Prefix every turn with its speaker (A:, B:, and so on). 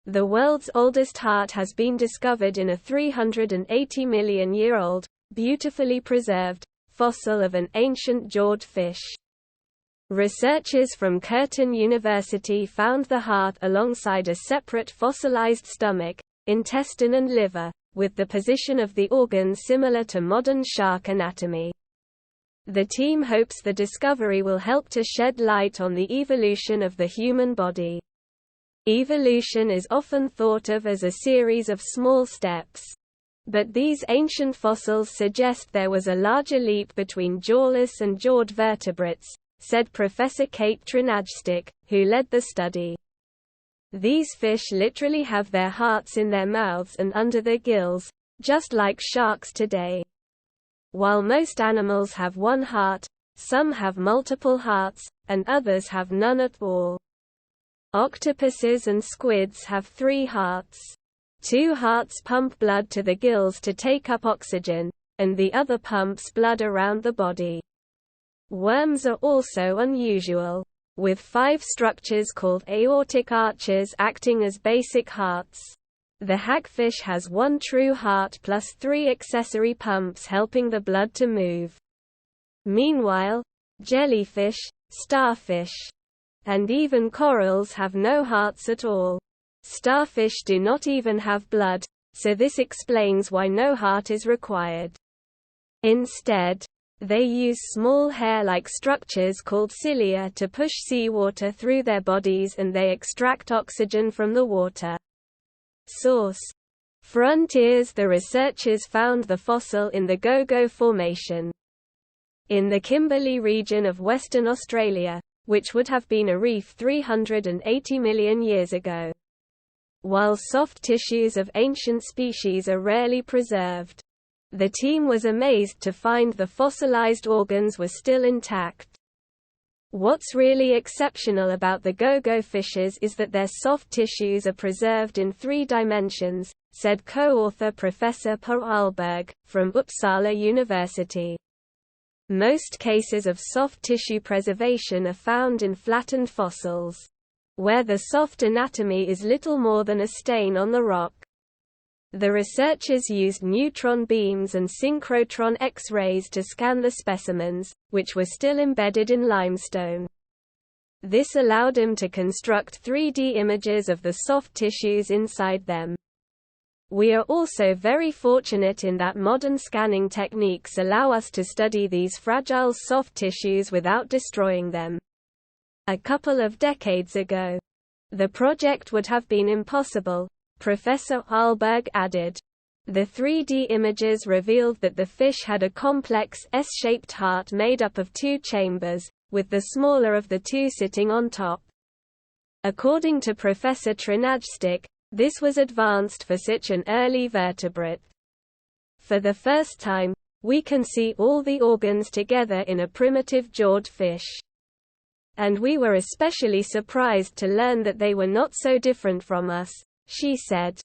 A: The world's oldest heart has been discovered in a 380-million-year-old, beautifully preserved, fossil of an ancient jawed fish. Researchers from Curtin University found the heart alongside a separate fossilized stomach, intestine and liver, with the position of the organs similar to modern shark anatomy. The team hopes the discovery will help to shed light on the evolution of the human body. Evolution is often thought of as a series of small steps. But these ancient fossils suggest there was a larger leap between jawless and jawed vertebrates, said Professor Kate Trinajstic, who led the study. These fish literally have their hearts in their mouths and under their gills, just like sharks today. While most animals have one heart, some have multiple hearts, and others have none at all. Octopuses and squids have 3 hearts. 2 hearts pump blood to the gills to take up oxygen, and the other pumps blood around the body. Worms are also unusual, with 5 structures called aortic arches acting as basic hearts. The hagfish has 1 true heart plus 3 accessory pumps helping the blood to move. Meanwhile, jellyfish, starfish, and even corals have no hearts at all. Starfish do not even have blood, so this explains why no heart is required. Instead, they use small hair-like structures called cilia to push seawater through their bodies, and they extract oxygen from the water. Source: Frontiers. The researchers found the fossil in the Gogo Formation in the Kimberley region of Western Australia, which would have been a reef 380 million years ago. While soft tissues of ancient species are rarely preserved, the team was amazed to find the fossilized organs were still intact. What's really exceptional about the Gogo fishes is that their soft tissues are preserved in 3 dimensions, said co-author Professor Per Ahlberg, from Uppsala University. Most cases of soft tissue preservation are found in flattened fossils, where the soft anatomy is little more than a stain on the rock. The researchers used neutron beams and synchrotron X-rays to scan the specimens, which were still embedded in limestone. This allowed them to construct 3D images of the soft tissues inside them. We are also very fortunate in that modern scanning techniques allow us to study these fragile soft tissues without destroying them. A couple of decades ago, the project would have been impossible, Professor Ahlberg added. The 3D images revealed that the fish had a complex S-shaped heart made up of 2 chambers, with the smaller of the 2 sitting on top. According to Professor Trinajstic, this was advanced for such an early vertebrate. For the first time, we can see all the organs together in a primitive jawed fish. And we were especially surprised to learn that they were not so different from us, she said.